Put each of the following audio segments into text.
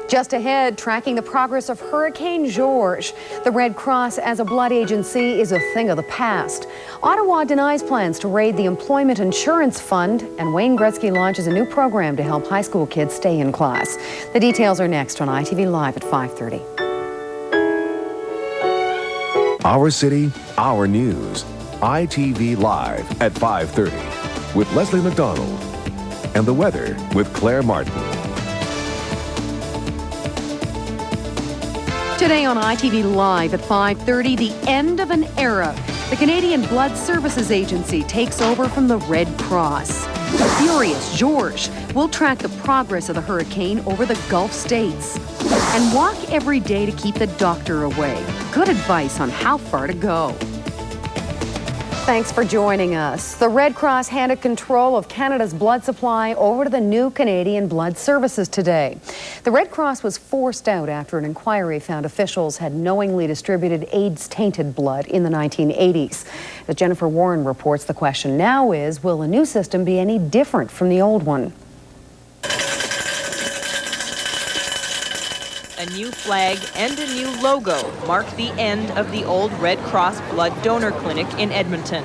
Just ahead, tracking the progress of Hurricane George. The Red Cross as a blood agency is a thing of the past. Ottawa denies plans to raid the Employment Insurance Fund, and Wayne Gretzky launches a new program to help high school kids stay in class. The details are next on ITV Live at 5:30. Our city, our news. ITV Live at 5:30 with Leslie McDonald. And the weather with Claire Martin. Today on ITV Live at 5:30, the end of an era. The Canadian Blood Services Agency takes over from the Red Cross. Furious George will track the progress of the hurricane over the Gulf states. And walk every day to keep the doctor away. Good advice on how far to go. Thanks for joining us. The Red Cross handed control of Canada's blood supply over to the new Canadian Blood Services today. The Red Cross was forced out after an inquiry found officials had knowingly distributed AIDS-tainted blood in the 1980s. As Jennifer Warren reports, the question now is, will the new system be any different from the old one? A new flag and a new logo mark the end of the old Red Cross Blood Donor Clinic in Edmonton.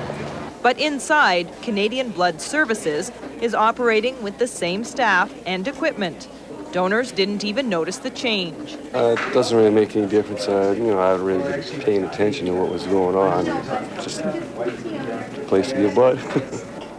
But inside, Canadian Blood Services is operating with the same staff and equipment. Donors didn't even notice the change. It doesn't really make any difference. I haven't really been paying attention to what was going on. Just a place to give blood.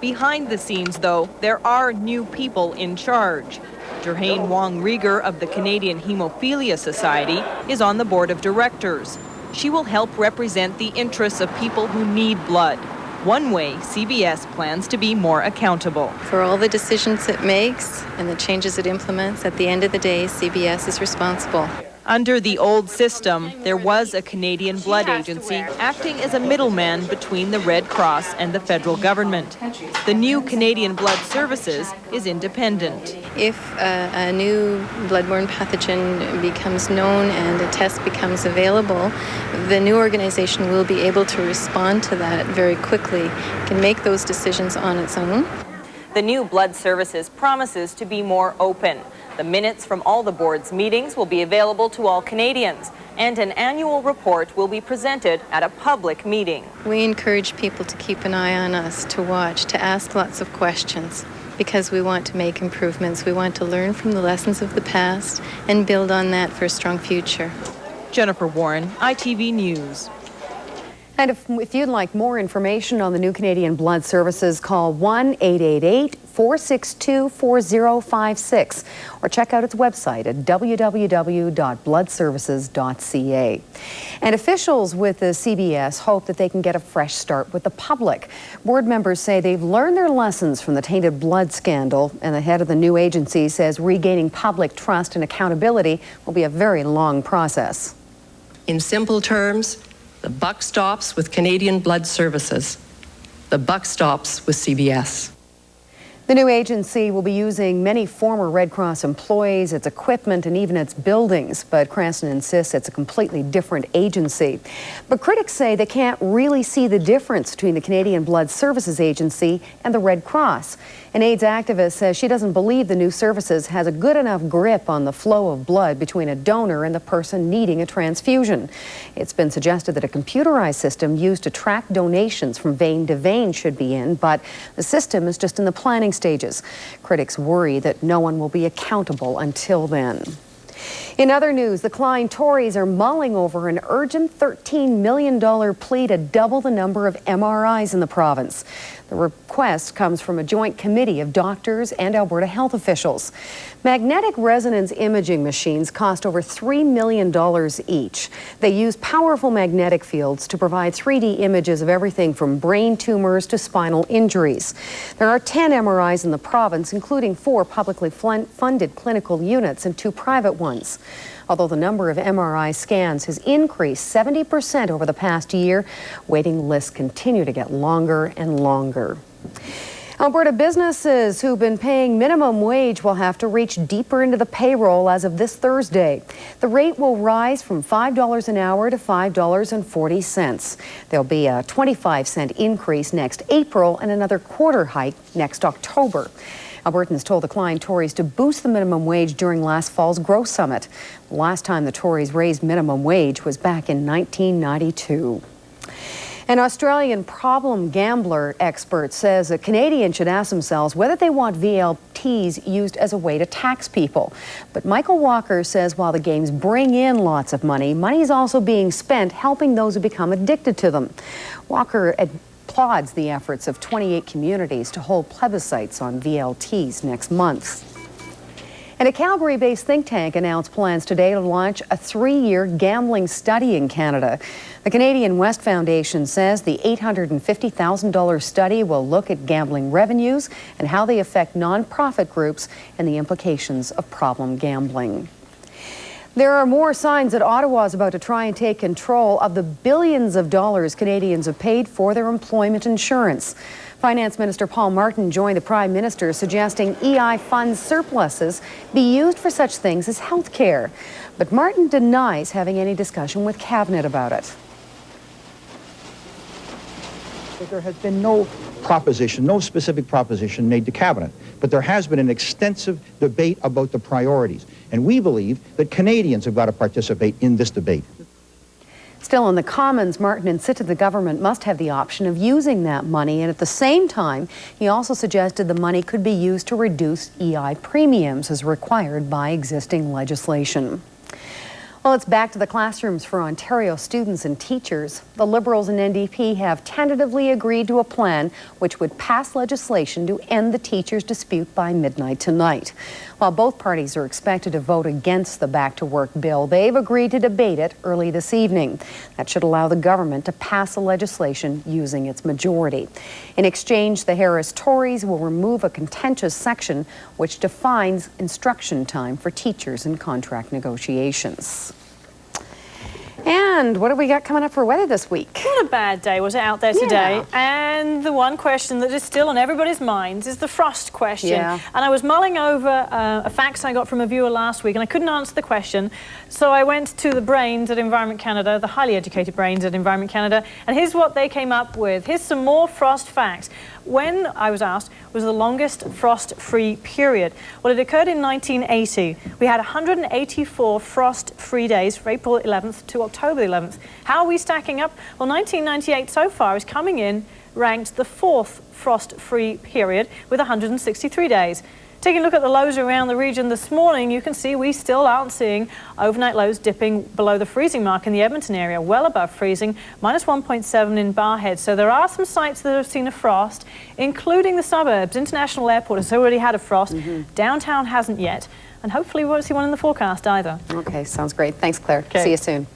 Behind the scenes, though, there are new people in charge. Jerhain Wong-Rieger of the Canadian Hemophilia Society is on the board of directors. She will help represent the interests of people who need blood. One way CBS plans to be more accountable. For all the decisions it makes and the changes it implements, at the end of the day, CBS is responsible. Under the old system, there was a Canadian Blood Agency acting as a middleman between the Red Cross and the federal government. The new Canadian Blood Services is independent. If a new bloodborne pathogen becomes known and a test becomes available, the new organization will be able to respond to that very quickly, can make those decisions on its own. The new Blood Services promises to be more open. The minutes from all the board's meetings will be available to all Canadians, and an annual report will be presented at a public meeting. We encourage people to keep an eye on us, to watch, to ask lots of questions, because we want to make improvements. We want to learn from the lessons of the past and build on that for a strong future. Jennifer Warren, ITV News. And if you'd like more information on the new Canadian Blood Services, call 1-888-462-4056 or check out its website at www.bloodservices.ca. And officials with the CBS hope that they can get a fresh start with the public. Board members say they've learned their lessons from the tainted blood scandal, and the head of the new agency says regaining public trust and accountability will be a very long process. In simple terms, the buck stops with Canadian Blood Services. The buck stops with CBS. The new agency will be using many former Red Cross employees, its equipment, and even its buildings. But Cranston insists it's a completely different agency. But critics say they can't really see the difference between the Canadian Blood Services Agency and the Red Cross. An AIDS activist says she doesn't believe the new services has a good enough grip on the flow of blood between a donor and the person needing a transfusion. It's been suggested that a computerized system used to track donations from vein to vein should be in, but the system is just in the planning stages. Critics worry that no one will be accountable until then. In other news, the Klein Tories are mulling over an urgent $13 million plea to double the number of MRIs in the province. The request comes from a joint committee of doctors and Alberta health officials. Magnetic resonance imaging machines cost over $3 million each. They use powerful magnetic fields to provide 3D images of everything from brain tumors to spinal injuries. There are 10 MRIs in the province, including 4 publicly funded clinical units and 2 private ones. Although the number of MRI scans has increased 70% over the past year, waiting lists continue to get longer and longer. Alberta businesses who've been paying minimum wage will have to reach deeper into the payroll as of this Thursday. The rate will rise from $5 an hour to $5.40. There'll be a 25-cent increase next April and another quarter hike next October. Albertans told the Klein Tories to boost the minimum wage during last fall's Growth Summit. The last time the Tories raised minimum wage was back in 1992. An Australian problem gambler expert says that Canadians should ask themselves whether they want VLTs used as a way to tax people. But Michael Walker says while the games bring in lots of money, money is also being spent helping those who become addicted to them. Walker applauds the efforts of 28 communities to hold plebiscites on VLTs next month. And a Calgary-based think tank announced plans today to launch a 3-year gambling study in Canada. The Canadian West Foundation says the $850,000 study will look at gambling revenues and how they affect nonprofit groups and the implications of problem gambling. There are more signs that Ottawa is about to try and take control of the billions of dollars Canadians have paid for their employment insurance. Finance Minister Paul Martin joined the Prime Minister suggesting EI fund surpluses be used for such things as health care. But Martin denies having any discussion with Cabinet about it. There has been no proposition, no specific proposition made to Cabinet, but there has been an extensive debate about the priorities. And we believe that Canadians have got to participate in this debate. Still in the Commons, Martin insisted the government must have the option of using that money, and at the same time, he also suggested the money could be used to reduce EI premiums as required by existing legislation. Well, it's back to the classrooms for Ontario students and teachers. The Liberals and NDP have tentatively agreed to a plan which would pass legislation to end the teachers' dispute by midnight tonight. While both parties are expected to vote against the Back to Work bill, they've agreed to debate it early this evening. That should allow the government to pass the legislation using its majority. In exchange, the Harris Tories will remove a contentious section which defines instruction time for teachers in contract negotiations. And what have we got coming up for weather this week? What a bad day was it out there today. And the one question that is still on everybody's minds is the frost question. And I was mulling over a fax I got from a viewer last week, and I couldn't answer the question. So I went to the brains at Environment Canada, the highly educated brains at Environment Canada, and here's what they came up with. Here's some more frost facts. When, I was asked, was the longest frost-free period? Well, it occurred in 1980. We had 184 frost-free days from April 11th to October 11th. How are we stacking up? Well, 1998 so far is coming in ranked the 4th frost-free period with 163 days. Taking a look at the lows around the region this morning, you can see we still aren't seeing overnight lows dipping below the freezing mark in the Edmonton area, well above freezing, minus 1.7 in Barhead. So there are some sites that have seen a frost, including the suburbs. International Airport has already had a frost. Downtown hasn't yet. And hopefully we won't see one in the forecast either. Okay, sounds great. Thanks, Claire. See you soon.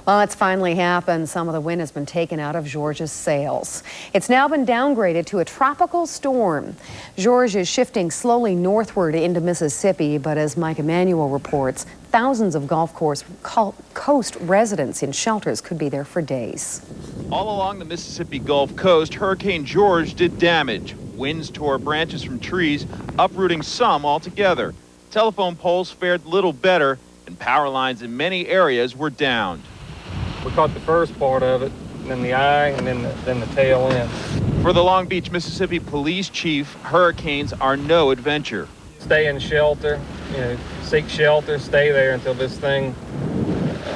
Well, it's finally happened. Some of the wind has been taken out of Georgia's sails. It's now been downgraded to a tropical storm. Georgia is shifting slowly northward into Mississippi, but as Mike Emanuel reports, thousands of Gulf Coast residents in shelters could be there for days. All along the Mississippi Gulf Coast, Hurricane George did damage. Winds tore branches from trees, uprooting some altogether. Telephone poles fared little better, and power lines in many areas were downed. We caught the first part of it, then the eye, and then the tail end. For the Long Beach, Mississippi Police Chief, hurricanes are no adventure. Stay in shelter, seek shelter, stay there until this thing,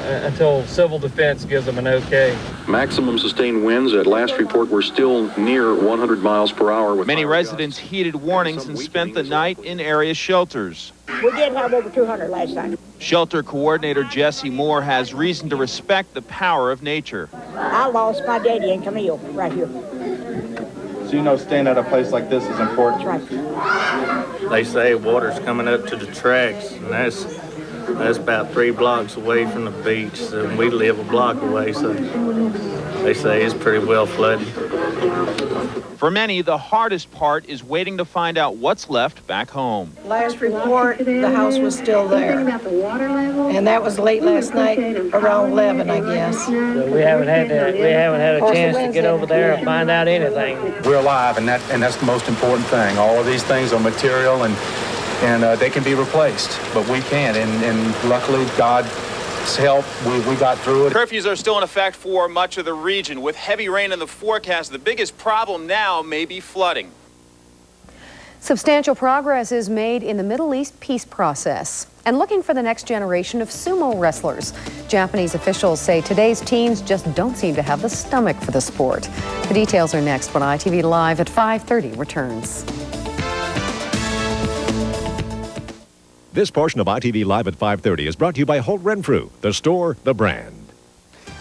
until civil defense gives them an okay. Maximum sustained winds at last report were still near 100 miles per hour. Many residents heeded warnings and spent the night in area shelters. We did have over 200 last night. Shelter coordinator Jesse Moore has reason to respect the power of nature. I lost my daddy and Camille right here. So staying at a place like this is important. That's right. They say water's coming up to the tracks, and that's about 3 blocks away from the beach. So we live a block away, so they say it's pretty well flooded. For many, the hardest part is waiting to find out what's left back home. Last report, the house was still there. And that was late last night, around 11, I guess. So we haven't had a chance to get over there and find out anything. We're alive, and that's the most important thing. All of these things are material, and they can be replaced, but we can't. And luckily, God's help, we got through it. Curfews are still in effect for much of the region. With heavy rain in the forecast, the biggest problem now may be flooding. Substantial progress is made in the Middle East peace process and looking for the next generation of sumo wrestlers. Japanese officials say today's teens just don't seem to have the stomach for the sport. The details are next when ITV Live at 5:30 returns. This portion of ITV Live at 5:30 is brought to you by Holt Renfrew, the store, the brand.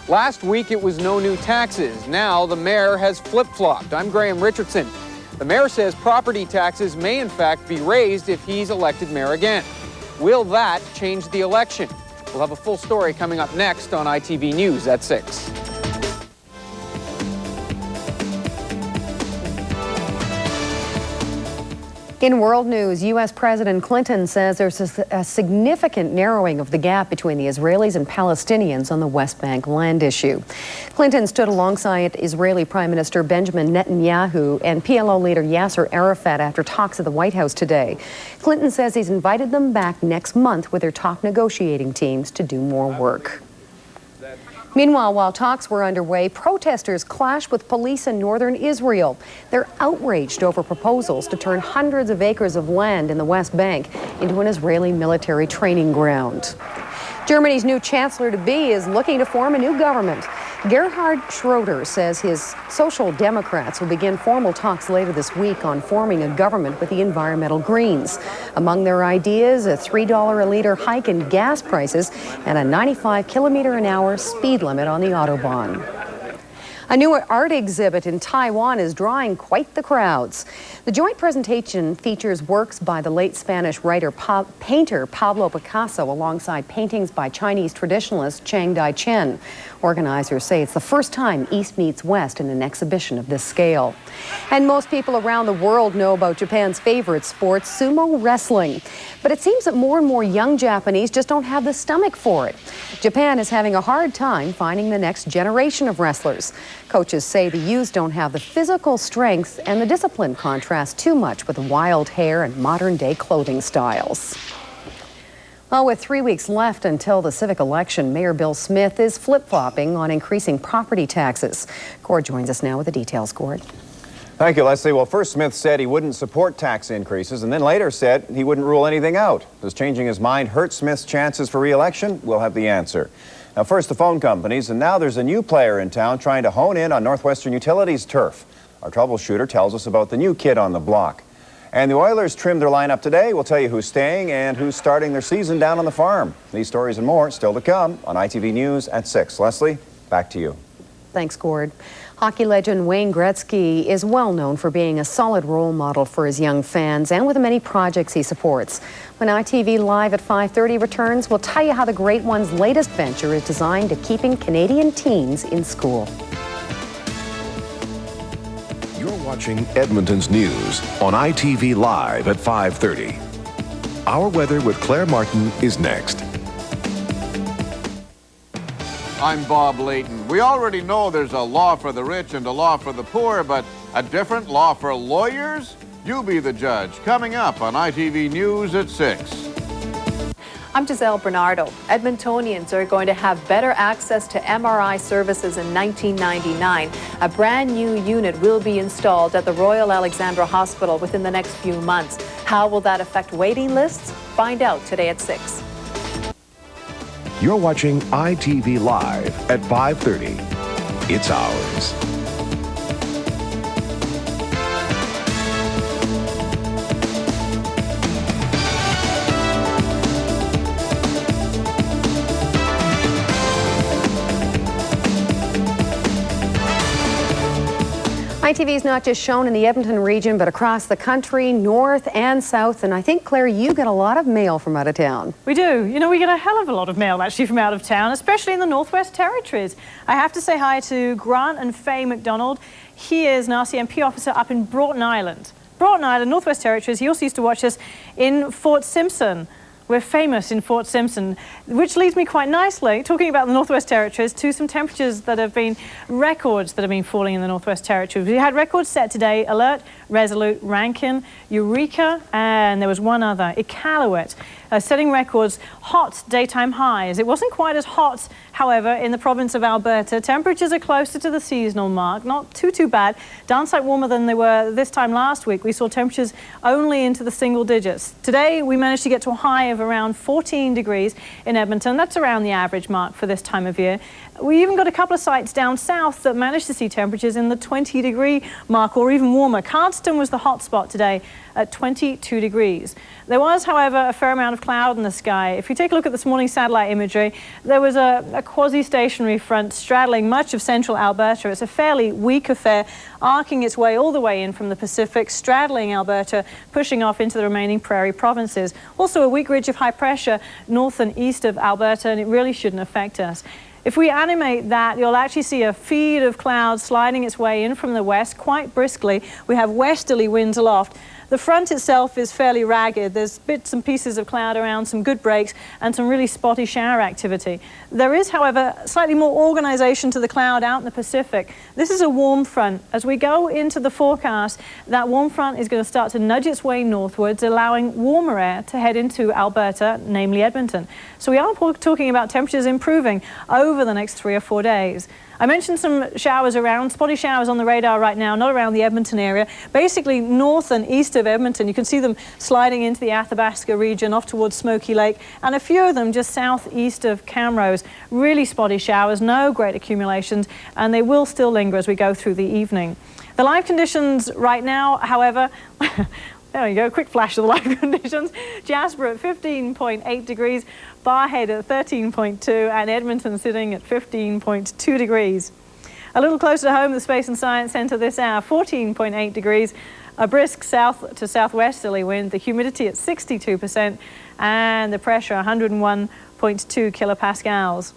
Last week it was no new taxes. Now the mayor has flip-flopped. I'm Graham Richardson. The mayor says property taxes may in fact be raised if he's elected mayor again. Will that change the election? We'll have a full story coming up next on ITV News at 6. In world news, U.S. President Clinton says there's a significant narrowing of the gap between the Israelis and Palestinians on the West Bank land issue. Clinton stood alongside Israeli Prime Minister Benjamin Netanyahu and PLO leader Yasser Arafat after talks at the White House today. Clinton says he's invited them back next month with their top negotiating teams to do more work. Meanwhile, while talks were underway, protesters clashed with police in northern Israel. They're outraged over proposals to turn hundreds of acres of land in the West Bank into an Israeli military training ground. Germany's new chancellor-to-be is looking to form a new government. Gerhard Schroeder says his Social Democrats will begin formal talks later this week on forming a government with the environmental Greens. Among their ideas, a $3 a liter hike in gas prices and a 95-kilometer-an-hour speed limit on the Autobahn. A new art exhibit in Taiwan is drawing quite the crowds. The joint presentation features works by the late Spanish painter Pablo Picasso alongside paintings by Chinese traditionalist Chiang Kai-shek. Organizers say it's the first time East meets West in an exhibition of this scale. And most people around the world know about Japan's favorite sport, sumo wrestling. But it seems that more and more young Japanese just don't have the stomach for it. Japan is having a hard time finding the next generation of wrestlers. Coaches say the youths don't have the physical strength, and the discipline contrasts too much with the wild hair and modern-day clothing styles. Well, with 3 weeks left until the civic election, Mayor Bill Smith is flip-flopping on increasing property taxes. Gord joins us now with the details. Gord. Thank you, Leslie. Well, first Smith said he wouldn't support tax increases and then later said he wouldn't rule anything out. Does changing his mind hurt Smith's chances for re-election? We'll have the answer. Now, first the phone companies, and now there's a new player in town trying to hone in on Northwestern Utilities' turf. Our troubleshooter tells us about the new kid on the block. And the Oilers trimmed their lineup today. We'll tell you who's staying and who's starting their season down on the farm. These stories and more still to come on ITV News at 6. Leslie, back to you. Thanks, Gord. Hockey legend Wayne Gretzky is well known for being a solid role model for his young fans and with the many projects he supports. When ITV Live at 5:30 returns, we'll tell you how the Great One's latest venture is designed to keeping Canadian teens in school. You're watching Edmonton's news on ITV Live at 5:30. Our weather with Claire Martin is next. I'm Bob Layton. We already know there's a law for the rich and a law for the poor, but a different law for lawyers? You be the judge. Coming up on ITV News at 6. I'm Giselle Bernardo. Edmontonians are going to have better access to MRI services in 1999. A brand new unit will be installed at the Royal Alexandra Hospital within the next few months. How will that affect waiting lists? Find out today at 6. You're watching ITV Live at 5:30. It's ours. ITV is not just shown in the Edmonton region, but across the country, north and south. And I think, Claire, you get a lot of mail from out of town. We do. You know, we get a hell of a lot of mail, actually, from out of town, especially in the Northwest Territories. I have to say hi to Grant and Faye McDonald. He is an RCMP officer up in Broughton Island. Broughton Island, Northwest Territories. He also used to watch us in Fort Simpson. We're famous in Fort Simpson, which leads me quite nicely, talking about the Northwest Territories, to some temperatures that have been records that have been falling in the Northwest Territories. We had records set today: Alert, Resolute, Rankin, Eureka, and there was one other, Iqaluit. setting records, hot daytime highs. It wasn't quite as hot, however, in the province of Alberta. Temperatures are closer to the seasonal mark, not too bad. Downside warmer than they were this time last week. We saw temperatures only into the single digits. Today, we managed to get to a high of around 14 degrees in Edmonton. That's around the average mark for this time of year. We even got a couple of sites down south that managed to see temperatures in the 20-degree mark or even warmer. Cardston was the hot spot today at 22 degrees. There was, however, a fair amount of cloud in the sky. If you take a look at this morning's satellite imagery, there was a quasi-stationary front straddling much of central Alberta. It's a fairly weak affair, arcing its way all the way in from the Pacific, straddling Alberta, pushing off into the remaining prairie provinces. Also a weak ridge of high pressure north and east of Alberta, and it really shouldn't affect us. If we animate that, you'll actually see a feed of clouds sliding its way in from the west quite briskly. We have westerly winds aloft. The front itself is fairly ragged. There's bits and pieces of cloud around, some good breaks, and some really spotty shower activity. There is, however, slightly more organisation to the cloud out in the Pacific. This is a warm front. As we go into the forecast, that warm front is going to start to nudge its way northwards, allowing warmer air to head into Alberta, namely Edmonton. So we are talking about temperatures improving over the next 3 or 4 days. I mentioned some showers around, spotty showers on the radar right now, not around the Edmonton area. Basically north and east of Edmonton, you can see them sliding into the Athabasca region off towards Smoky Lake, and a few of them just southeast of Camrose. Really spotty showers, no great accumulations, and they will still linger as we go through the evening. The live conditions right now, however, there you go, quick flash of the live conditions. Jasper at 15.8 degrees, Barhead at 13.2, and Edmonton sitting at 15.2 degrees. A little closer to home, the Space and Science Centre this hour, 14.8 degrees, a brisk south to southwesterly wind, the humidity at 62%, and the pressure 101.2 kilopascals.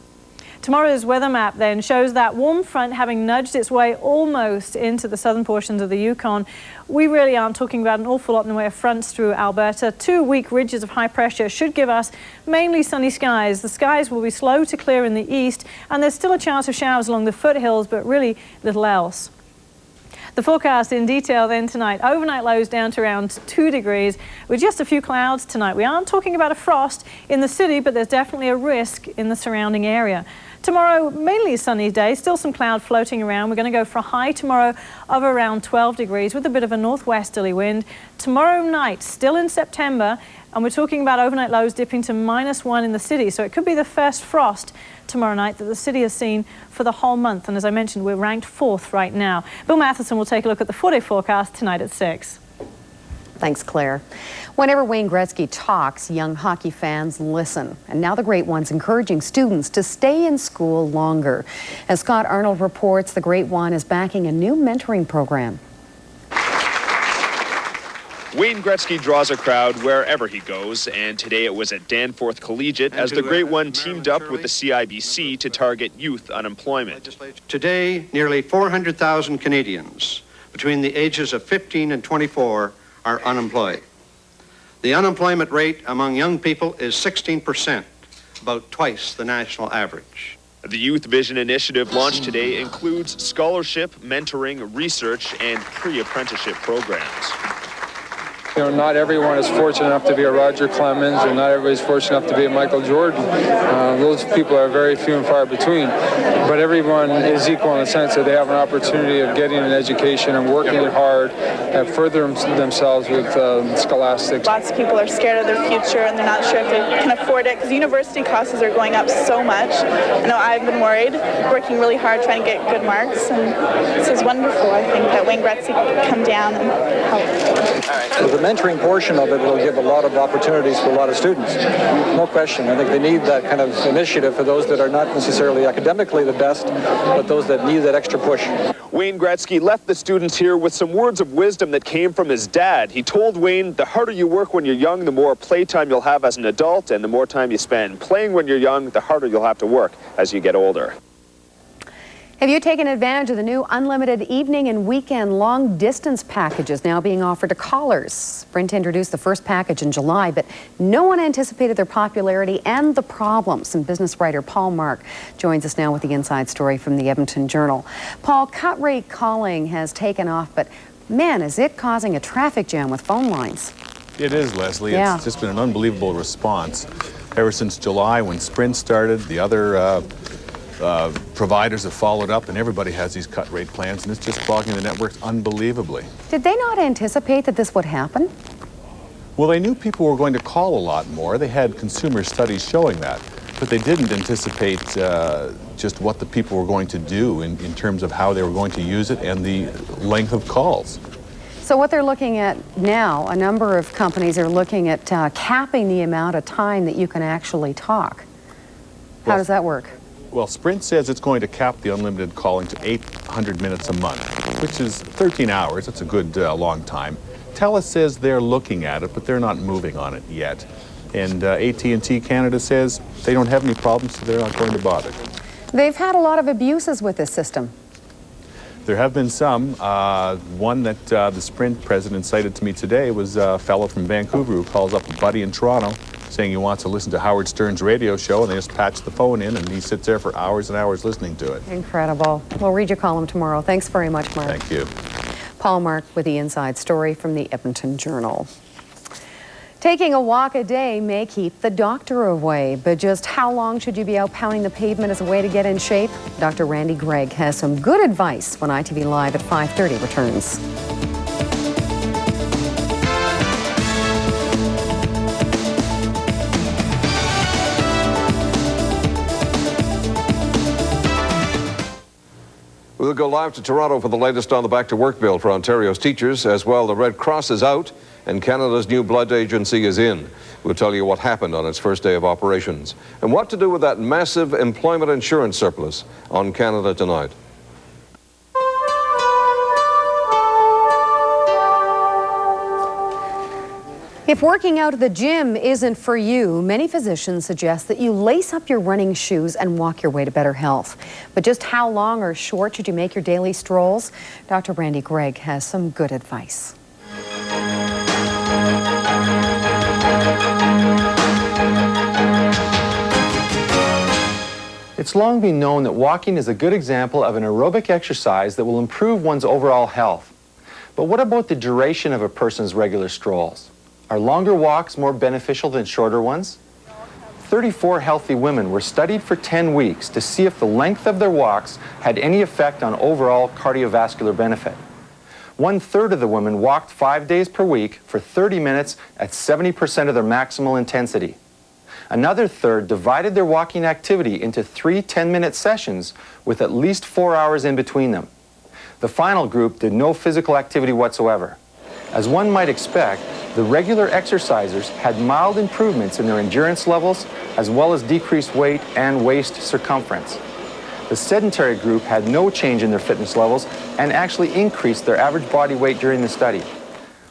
Tomorrow's weather map then shows that warm front having nudged its way almost into the southern portions of the Yukon. We really aren't talking about an awful lot in the way of fronts through Alberta. 2 weak ridges of high pressure should give us mainly sunny skies. The skies will be slow to clear in the east, and there's still a chance of showers along the foothills, but really little else. The forecast in detail then tonight. Overnight lows down to around 2 degrees with just a few clouds tonight. We aren't talking about a frost in the city, but there's definitely a risk in the surrounding area. Tomorrow, mainly a sunny day, still some cloud floating around. We're going to go for a high tomorrow of around 12 degrees with a bit of a northwesterly wind. Tomorrow night, still in September, and we're talking about overnight lows dipping to -1 in the city. So it could be the first frost tomorrow night that the city has seen for the whole month. And as I mentioned, we're ranked 4th right now. Bill Matheson will take a look at the 4-day forecast tonight at 6. Thanks, Claire. Whenever Wayne Gretzky talks, young hockey fans listen. And now the Great One's encouraging students to stay in school longer. As Scott Arnold reports, the Great One is backing a new mentoring program. Wayne Gretzky draws a crowd wherever he goes, and today it was at Danforth Collegiate as the Great One teamed up with the CIBC to target youth unemployment. Today, nearly 400,000 Canadians between the ages of 15 and 24 are unemployed. The unemployment rate among young people is 16%, about twice the national average. The Youth Vision Initiative launched today includes scholarship, mentoring, research, and pre-apprenticeship programs. You know, not everyone is fortunate enough to be a Roger Clemens, and not everybody's fortunate enough to be a Michael Jordan. Those people are very few and far between. But everyone is equal in the sense that they have an opportunity of getting an education and working hard and furthering themselves with scholastics. Lots of people are scared of their future, and they're not sure if they can afford it because university costs are going up so much. I know I've been worried, working really hard trying to get good marks, and this is wonderful. I think that Wayne Gretzky can come down and help. All right. So the mentoring portion of it will give a lot of opportunities for a lot of students. No question. I think they need that kind of initiative for those that are not necessarily academically the best, but those that need that extra push. Wayne Gretzky left the students here with some words of wisdom that came from his dad. He told Wayne, the harder you work when you're young, the more playtime you'll have as an adult, and the more time you spend playing when you're young, the harder you'll have to work as you get older. Have you taken advantage of the new unlimited evening and weekend long-distance packages now being offered to callers? Sprint introduced the first package in July, but no one anticipated their popularity and the problems. And business writer Paul Mark joins us now with the inside story from the Edmonton Journal. Paul, cut-rate calling has taken off, but man, is it causing a traffic jam with phone lines. It is, Leslie. Yeah. It's just been an unbelievable response. Ever since July when Sprint started, the other providers have followed up, and everybody has these cut rate plans, and it's just clogging the networks unbelievably. Did they not anticipate that this would happen? Well, they knew people were going to call a lot more. They had consumer studies showing that, but they didn't anticipate just what the people were going to do in terms of how they were going to use it and the length of calls. So what they're looking at now, a number of companies are looking at capping the amount of time that you can actually talk. How does that work? Well, Sprint says it's going to cap the unlimited calling to 800 minutes a month, which is 13 hours. That's a good long time. TELUS says they're looking at it, but they're not moving on it yet. And AT&T Canada says they don't have any problems, so they're not going to bother. They've had a lot of abuses with this system. There have been some. One that the Sprint president cited to me today was a fellow from Vancouver who calls up a buddy in Toronto saying he wants to listen to Howard Stern's radio show, and they just patch the phone in, and he sits there for hours and hours listening to it. Incredible. We'll read your column tomorrow. Thanks very much, Mark. Thank you. Paul Mark with the Inside Story from the Edmonton Journal. Taking a walk a day may keep the doctor away, but just how long should you be out pounding the pavement as a way to get in shape? Dr. Randy Gregg has some good advice when ITV Live at 5:30 returns. We'll go live to Toronto for the latest on the Back to Work bill for Ontario's teachers. As well, the Red Cross is out and Canada's new blood agency is in. We'll tell you what happened on its first day of operations and what to do with that massive employment insurance surplus on Canada Tonight. If working out at the gym isn't for you, many physicians suggest that you lace up your running shoes and walk your way to better health. But just how long or short should you make your daily strolls? Dr. Randy Gregg has some good advice. It's long been known that walking is a good example of an aerobic exercise that will improve one's overall health. But what about the duration of a person's regular strolls? Are longer walks more beneficial than shorter ones? 34 healthy women were studied for 10 weeks to see if the length of their walks had any effect on overall cardiovascular benefit. 1/3 of the women walked 5 days per week for 30 minutes at 70% of their maximal intensity. Another third divided their walking activity into 3 10-minute sessions with at least 4 hours in between them. The final group did no physical activity whatsoever. As one might expect, the regular exercisers had mild improvements in their endurance levels as well as decreased weight and waist circumference. The sedentary group had no change in their fitness levels and actually increased their average body weight during the study.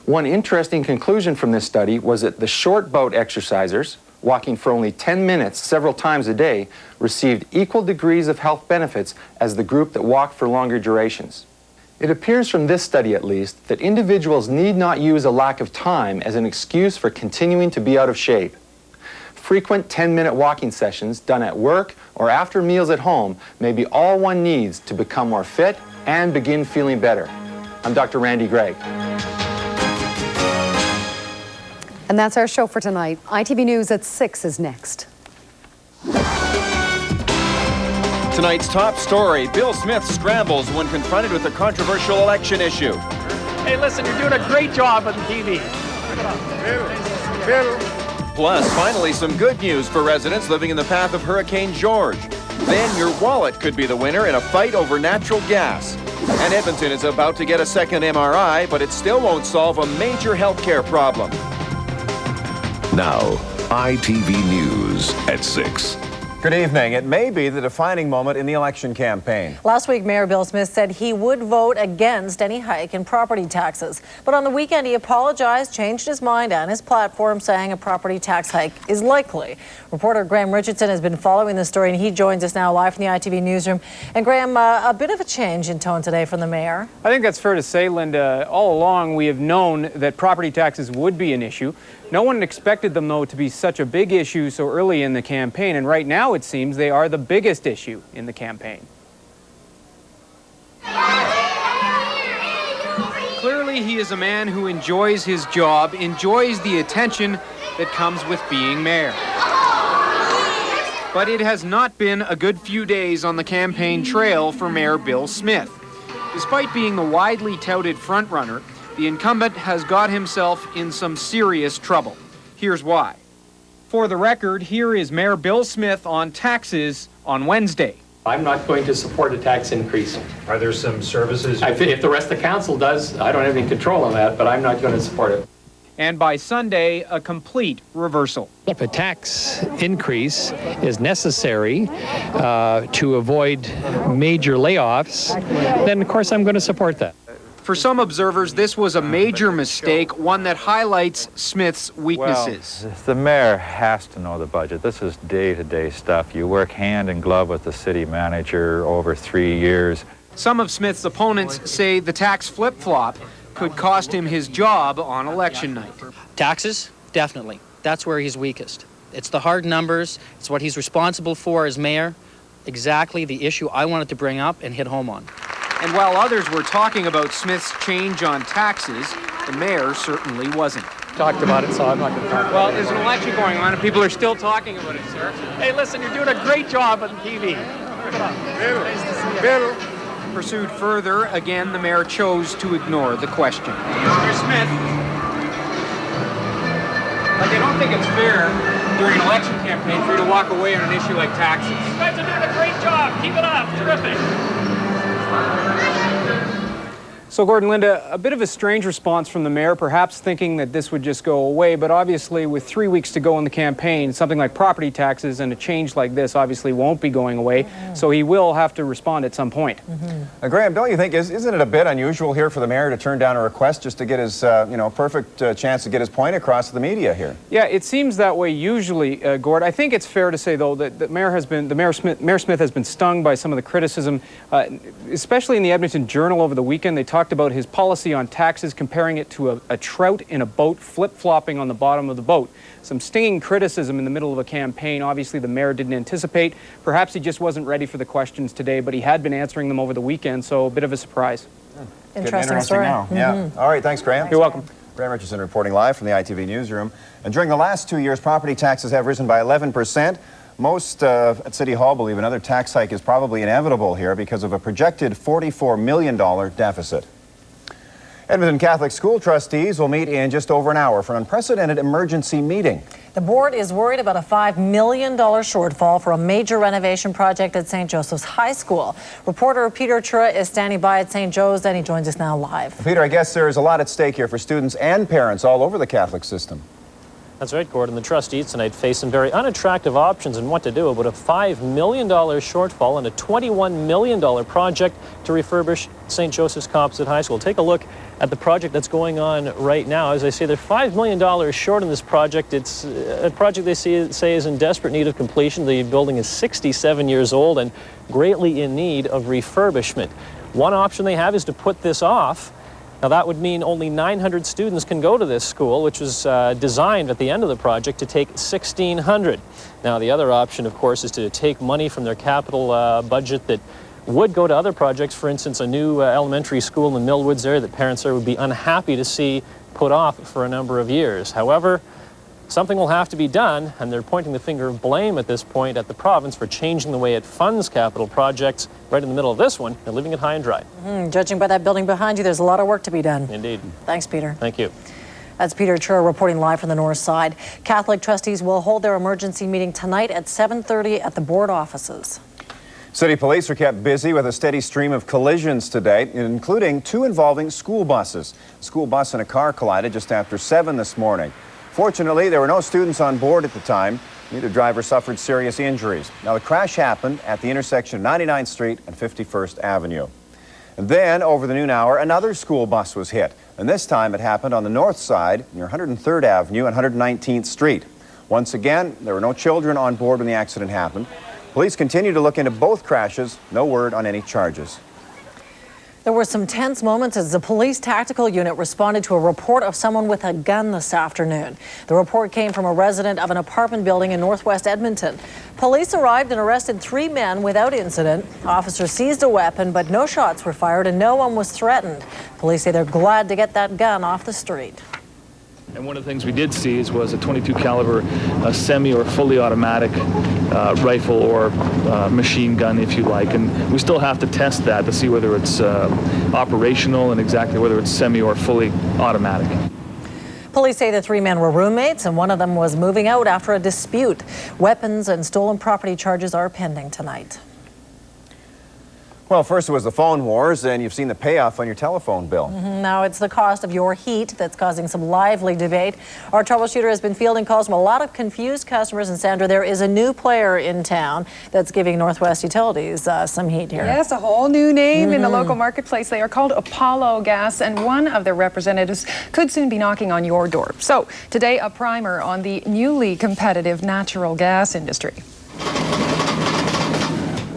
One interesting conclusion from this study was that the short bout exercisers, walking for only 10 minutes several times a day, received equal degrees of health benefits as the group that walked for longer durations. It appears from this study, at least, that individuals need not use a lack of time as an excuse for continuing to be out of shape. Frequent 10-minute walking sessions done at work or after meals at home may be all one needs to become more fit and begin feeling better. I'm Dr. Randy Gregg. And that's our show for tonight. ITV News at 6 is next. Tonight's top story, Bill Smith scrambles when confronted with a controversial election issue. Hey, listen, you're doing a great job on TV. Plus, finally, some good news for residents living in the path of Hurricane George. Then your wallet could be the winner in a fight over natural gas. And Edmonton is about to get a second MRI, but it still won't solve a major healthcare problem. Now, ITV News at 6. Good evening. It may be the defining moment in the election campaign. Last week, Mayor Bill Smith said he would vote against any hike in property taxes. But on the weekend, he apologized, changed his mind and his platform, saying a property tax hike is likely. Reporter Graham Richardson has been following the story, and he joins us now live from the ITV newsroom. And Graham, a bit of a change in tone today from the mayor. I think that's fair to say, Linda. All along, we have known that property taxes would be an issue. No one expected them, though, to be such a big issue so early in the campaign, and right now it seems they are the biggest issue in the campaign. Clearly, Clearly, he is a man who enjoys his job, enjoys the attention that comes with being mayor. But it has not been a good few days on the campaign trail for Mayor Bill Smith. Despite being the widely touted frontrunner, the incumbent has got himself in some serious trouble. Here's why. For the record, here is Mayor Bill Smith on taxes on Wednesday. I'm not going to support a tax increase. Are there some services? If the rest of the council does, I don't have any control on that, but I'm not going to support it. And by Sunday, a complete reversal. If a tax increase is necessary to avoid major layoffs, then of course I'm going to support that. For some observers, this was a major mistake, one that highlights Smith's weaknesses. Well, the mayor has to know the budget. This is day-to-day stuff. You work hand in glove with the city manager over 3 years. Some of Smith's opponents say the tax flip-flop could cost him his job on election night. Taxes, definitely. That's where he's weakest. It's the hard numbers. It's what he's responsible for as mayor. Exactly the issue I wanted to bring up and hit home on. And while others were talking about Smith's change on taxes, the mayor certainly wasn't. Talked about it, so I'm not going to talk about it. Well, there's an election going on and people are still talking about it, sir. Hey, listen, you're doing a great job on TV. Bill. Pursued further, again, the mayor chose to ignore the question. Mr. Smith, I don't think it's fair during an election campaign for you to walk away on an issue like taxes. You guys are doing a great job. Keep it up. Terrific. So, Gordon, Linda, a bit of a strange response from the mayor, perhaps thinking that this would just go away, but obviously with 3 weeks to go in the campaign, something like property taxes and a change like this obviously won't be going away, so he will have to respond at some point. Graham, don't you think, isn't it a bit unusual here for the mayor to turn down a request just to get his, perfect chance to get his point across to the media here? Yeah, it seems that way usually, Gord. I think it's fair to say, though, that Mayor Smith has been stung by some of the criticism, especially in the Edmonton Journal over the weekend. They talked about his policy on taxes, comparing it to a trout in a boat flip-flopping on the bottom of the boat. Some stinging criticism in the middle of a campaign. Obviously, the mayor didn't anticipate. Perhaps he just wasn't ready for the questions today, but he had been answering them over the weekend, so a bit of a surprise. Interesting story. Now. Yeah. All right, thanks, Graham. You're welcome. Graham Richardson reporting live from the ITV newsroom. And during the last 2 years, property taxes have risen by 11%. Most at City Hall believe another tax hike is probably inevitable here because of a projected $44 million deficit. Edmonton Catholic school trustees will meet in just over an hour for an unprecedented emergency meeting. The board is worried about a $5 million shortfall for a major renovation project at St. Joseph's High School. Reporter Peter Chura is standing by at St. Joe's, and he joins us now live. Peter, I guess there is a lot at stake here for students and parents all over the Catholic system. That's right, Gordon. The trustees tonight face some very unattractive options on what to do about a $5 million shortfall and a $21 million project to refurbish St. Joseph's Composite High School. Take a look at the project that's going on right now. As I say, they're $5 million short on this project. It's a project they say is in desperate need of completion. The building is 67 years old and greatly in need of refurbishment. One option they have is to put this off. Now, that would mean only 900 students can go to this school, which was designed at the end of the project to take 1,600. Now, the other option, of course, is to take money from their capital budget that would go to other projects, for instance, a new elementary school in Millwoods area that parents there would be unhappy to see put off for a number of years. However, something will have to be done, and they're pointing the finger of blame at this point at the province for changing the way it funds capital projects. Right in the middle of this one, they're leaving it high and dry. Judging by that building behind you, there's a lot of work to be done. Indeed. Thanks, Peter. Thank you. That's Peter Chura reporting live from the north side. Catholic trustees will hold their emergency meeting tonight at 7:30 at the board offices. City police are kept busy with a steady stream of collisions today, including 2 involving school buses. A school bus and a car collided just after 7 this morning. Fortunately, there were no students on board at the time. Neither driver suffered serious injuries. Now, the crash happened at the intersection of 99th Street and 51st Avenue. And then, over the noon hour, another school bus was hit. And this time it happened on the north side near 103rd Avenue and 119th Street. Once again, there were no children on board when the accident happened. Police continue to look into both crashes. No word on any charges. There were some tense moments as the police tactical unit responded to a report of someone with a gun this afternoon. The report came from a resident of an apartment building in northwest Edmonton. Police arrived and arrested 3 men without incident. Officers seized a weapon, but no shots were fired and no one was threatened. Police say they're glad to get that gun off the street. And one of the things we did seize was a .22 caliber semi or fully automatic rifle or machine gun, if you like. And we still have to test that to see whether it's operational and exactly whether it's semi or fully automatic. Police say the 3 men were roommates and one of them was moving out after a dispute. Weapons and stolen property charges are pending tonight. Well, first it was the phone wars, and you've seen the payoff on your telephone bill. Now it's the cost of your heat that's causing some lively debate. Our troubleshooter has been fielding calls from a lot of confused customers. And Sandra, there is a new player in town that's giving Northwest Utilities some heat here. Yes, a whole new name in the local marketplace. They are called Apollo Gas, and one of their representatives could soon be knocking on your door. So today, a primer on the newly competitive natural gas industry.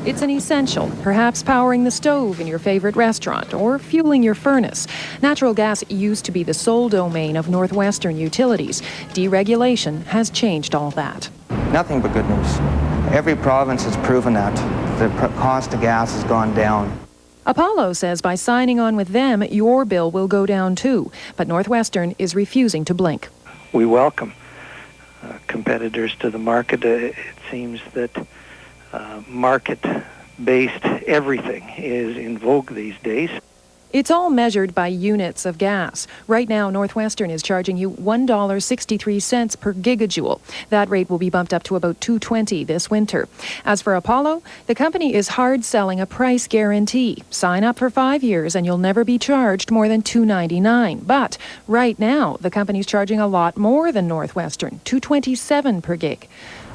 It's an essential, perhaps powering the stove in your favorite restaurant or fueling your furnace. Natural gas used to be the sole domain of Northwestern Utilities. Deregulation has changed all that. Nothing but good news. Every province has proven that the cost of gas has gone down. Apollo says by signing on with them, your bill will go down too. But Northwestern is refusing to blink. We welcome competitors to the market. It seems that market-based everything is in vogue these days. It's all measured by units of gas. Right now, Northwestern is charging you $1.63 per gigajoule. That rate will be bumped up to about $2.20 this winter. As for Apollo, the company is hard selling a price guarantee. Sign up for 5 years and you'll never be charged more than $2.99. But right now, the company's charging a lot more than Northwestern, $2.27 per gig.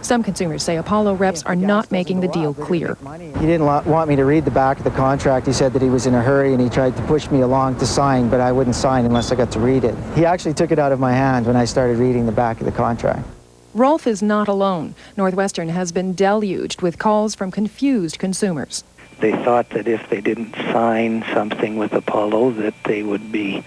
Some consumers say Apollo reps are not making the deal clear. He didn't want me to read the back of the contract. He said that he was in a hurry and he tried to push me along to sign, but I wouldn't sign unless I got to read it. He actually took it out of my hand when I started reading the back of the contract. Rolf is not alone. Northwestern has been deluged with calls from confused consumers. They thought that if they didn't sign something with Apollo that they would be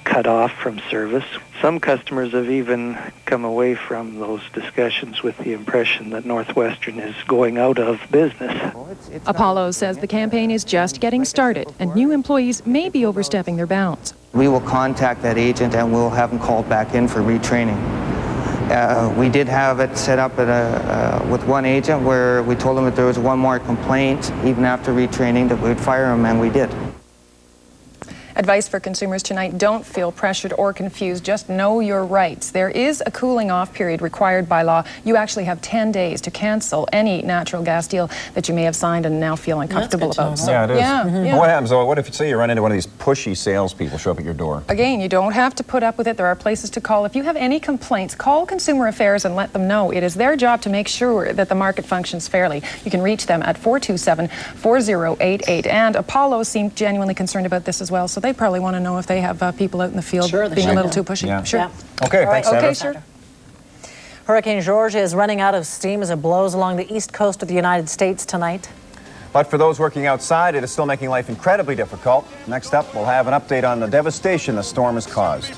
cut off from service. Some customers have even come away from those discussions with the impression that Northwestern is going out of business. Apollo says the campaign is just getting started and new employees may be overstepping their bounds. We will contact that agent and we'll have them called back in for retraining. We did have it set up at with one agent where we told him that there was one more complaint, even after retraining, that we would fire him, and we did. Advice for consumers tonight: don't feel pressured or confused. Just know your rights. There is a cooling off period required by law. You actually have 10 days to cancel any natural gas deal that you may have signed and now feel uncomfortable about. So, yeah, it is. Yeah. What happens though? What if, say, you run into one of these pushy salespeople show up at your door? Again, you don't have to put up with it. There are places to call. If you have any complaints, call Consumer Affairs and let them know. It is their job to make sure that the market functions fairly. You can reach them at 427-4088. And Apollo seemed genuinely concerned about this as well, so they probably want to know if they have people out in the field being a little too pushy. Yeah. Sure. Yeah. Okay, All right. thanks, Okay, Sandra. sure. Hurricane George is running out of steam as it blows along the east coast of the United States tonight. But for those working outside, it is still making life incredibly difficult. Next up, we'll have an update on the devastation the storm has caused.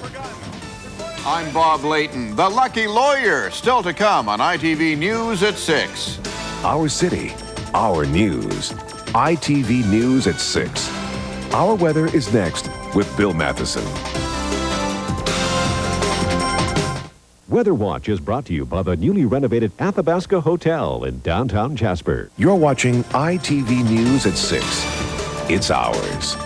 I'm Bob Layton, the lucky lawyer, still to come on ITV News at 6. Our city, our news. ITV News at 6. Our weather is next with Bill Matheson. Weather Watch is brought to you by the newly renovated Athabasca Hotel in downtown Jasper. You're watching ITV News at 6. It's ours.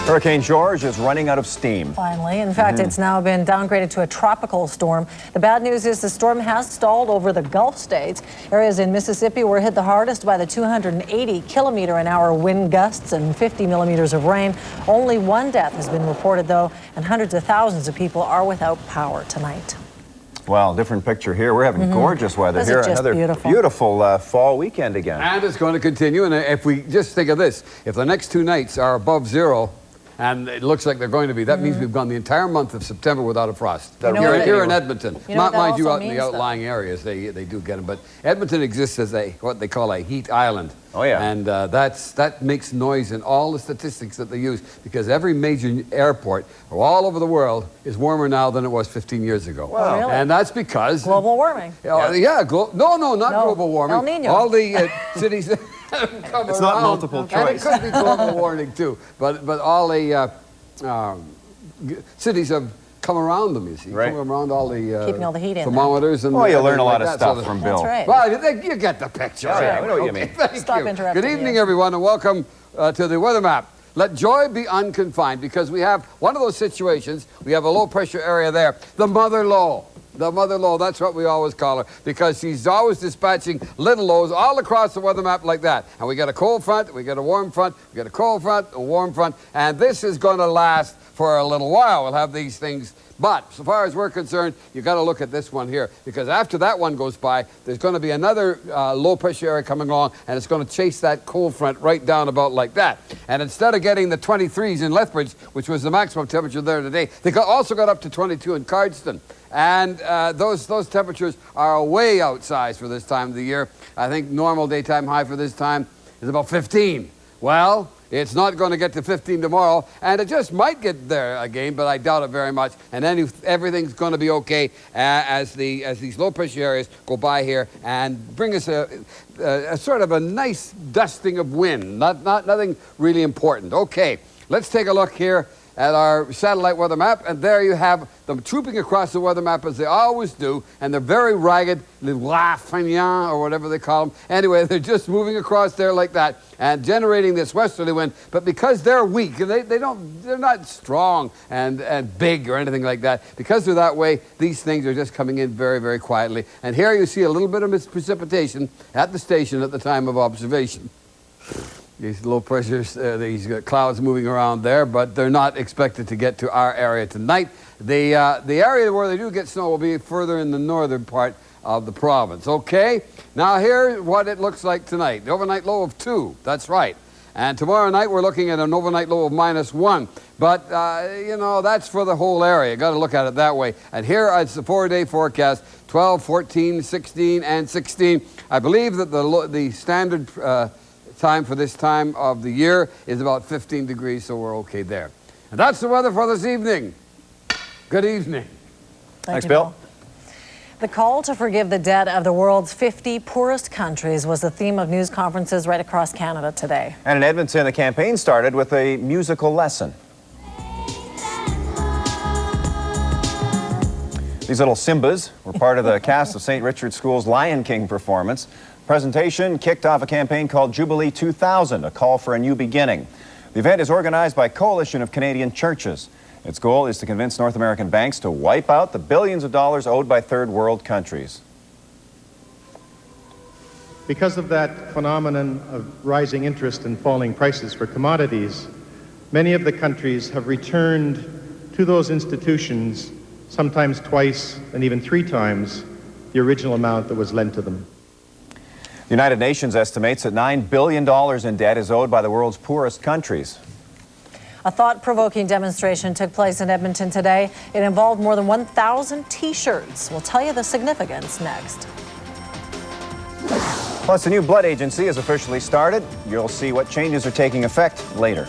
Hurricane George is running out of steam. Finally. In fact, it's now been downgraded to a tropical storm. The bad news is the storm has stalled over the Gulf states. Areas in Mississippi were hit the hardest by the 280-kilometer-an-hour wind gusts and 50 millimeters of rain. Only one death has been reported, though, and hundreds of thousands of people are without power tonight. Well, different picture here. We're having gorgeous weather This here. is just Another beautiful. fall weekend again. And it's going to continue. And if we just think of this, if the next 2 nights are above zero, and it looks like they're going to be. That means we've gone the entire month of September without a frost. You know Here in Edmonton. You know Mind you, also out in the means, outlying areas, they do get them. But Edmonton exists as what they call a heat island. Oh, yeah. And that makes noise in all the statistics that they use, because every major airport all over the world is warmer now than it was 15 years ago. Wow. Really? And that's because... Global warming. No, not global warming. El Nino. All the cities that come It's around. not multiple choice. And it could be global warming too. But all the cities have come around them, you see. Right. Come around all the Keeping all the heat in thermometers. And you learn a lot like of that. stuff from Bill. That's right. Well, you get the picture. Yeah, we know what you mean. Thank Stop you. interrupting Good evening, you. everyone, and welcome to the weather map. Let joy be unconfined, because we have one of those situations. We have a low-pressure area there. The mother low. The mother low, that's what we always call her, because she's always dispatching little lows all across the weather map like that. And we got a cold front, we got a warm front, we got a cold front, a warm front, and this is going to last for a little while. We'll have these things. But so far as we're concerned, you've got to look at this one here, because after that one goes by, there's going to be another low-pressure area coming along, and it's going to chase that cold front right down about like that. And instead of getting the 23s in Lethbridge, which was the maximum temperature there today, they also got up to 22 in Cardston. And those temperatures are way outsized for this time of the year. I think normal daytime high for this time is about 15. Well, it's not going to get to 15 tomorrow, and it just might get there again, but I doubt it very much. And then everything's going to be okay as these low-pressure areas go by here and bring us a sort of a nice dusting of wind. Nothing really important. Okay, let's take a look here at our satellite weather map, and there you have them trooping across the weather map as they always do, and they're very ragged, or whatever they call them. Anyway, they're just moving across there like that and generating this westerly wind. But because they're weak, they're not strong and big or anything like that. Because they're that way, these things are just coming in very, very quietly. And here you see a little bit of precipitation at the station at the time of observation. These low pressures, these clouds moving around there, but they're not expected to get to our area tonight. The area where they do get snow will be further in the northern part of the province. Okay, now here's what it looks like tonight. The overnight low of 2, that's right. And tomorrow night we're looking at an overnight low of -1. But, you know, that's for the whole area. Got to look at it that way. And here is the 4-day forecast, 12, 14, 16, and 16. I believe that the standard time for this time of the year is about 15 degrees, so we're okay there. And that's the weather for this evening. Good evening. Thanks, Bill. The call to forgive the debt of the world's 50 poorest countries was the theme of news conferences right across Canada today. And in Edmonton, the campaign started with a musical lesson. These little Simbas were part of the cast of St. Richard's School's Lion King performance. Presentation kicked off a campaign called Jubilee 2000, a call for a new beginning. The event is organized by a coalition of Canadian churches. Its goal is to convince North American banks to wipe out the billions of dollars owed by third world countries. Because of that phenomenon of rising interest and falling prices for commodities, many of the countries have returned to those institutions sometimes twice and even 3 times the original amount that was lent to them. The United Nations estimates that $9 billion in debt is owed by the world's poorest countries. A thought-provoking demonstration took place in Edmonton today. It involved more than 1,000 T-shirts. We'll tell you the significance next. Plus, the new blood agency has officially started. You'll see what changes are taking effect later.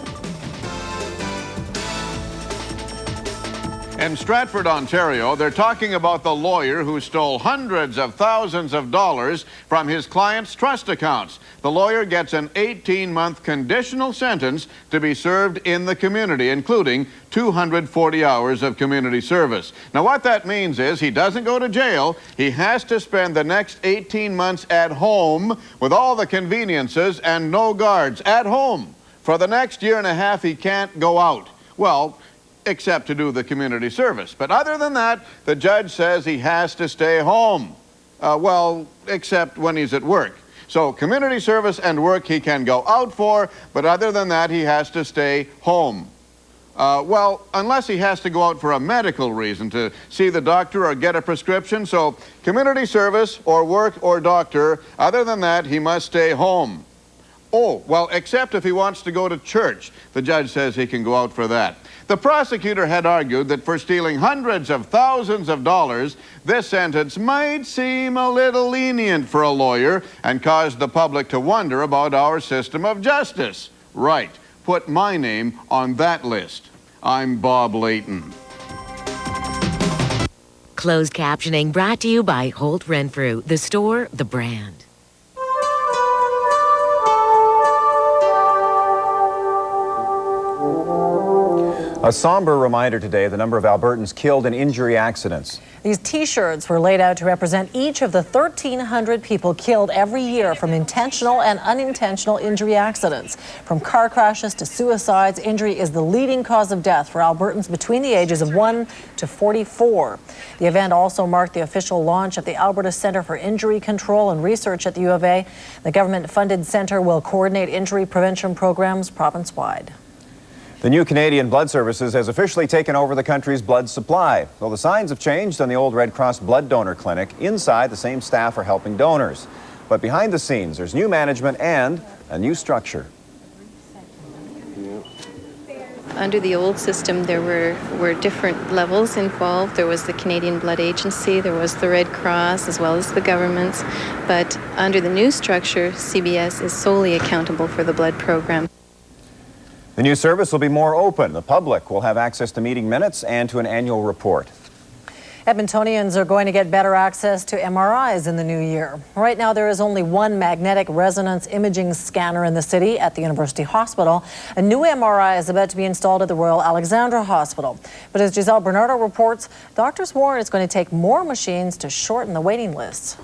In Stratford, Ontario, they're talking about the lawyer who stole hundreds of thousands of dollars from his client's trust accounts. The lawyer gets an 18-month conditional sentence to be served in the community, including 240 hours of community service. Now, what that means is he doesn't go to jail. He has to spend the next 18 months at home with all the conveniences and no guards at home. For the next year and a half, he can't go out. Well, except to do the community service. But other than that, the judge says he has to stay home. Well, except when he's at work. So community service and work he can go out for, but other than that, he has to stay home. Well, unless he has to go out for a medical reason, to see the doctor or get a prescription. So community service or work or doctor, other than that, he must stay home. Oh, well, except if he wants to go to church. The judge says he can go out for that. The prosecutor had argued that for stealing hundreds of thousands of dollars, this sentence might seem a little lenient for a lawyer and caused the public to wonder about our system of justice. Right. Put my name on that list. I'm Bob Layton. Closed captioning brought to you by Holt Renfrew, the store, the brand. A somber reminder today of the number of Albertans killed in injury accidents. These T-shirts were laid out to represent each of the 1,300 people killed every year from intentional and unintentional injury accidents. From car crashes to suicides, injury is the leading cause of death for Albertans between the ages of 1 to 44. The event also marked the official launch of the Alberta Centre for Injury Control and Research at the U of A. The government-funded centre will coordinate injury prevention programs province-wide. The new Canadian Blood Services has officially taken over the country's blood supply. Though the signs have changed on the old Red Cross blood donor clinic, inside the same staff are helping donors. But behind the scenes, there's new management and a new structure. Under the old system, there were different levels involved. There was the Canadian Blood Agency, there was the Red Cross, as well as the governments. But under the new structure, CBS is solely accountable for the blood program. The new service will be more open. The public will have access to meeting minutes and to an annual report. Edmontonians are going to get better access to MRIs in the new year. Right now, there is only one magnetic resonance imaging scanner in the city at the University Hospital. A new MRI is about to be installed at the Royal Alexandra Hospital. But as Giselle Bernardo reports, doctors warn it's going to take more machines to shorten the waiting lists.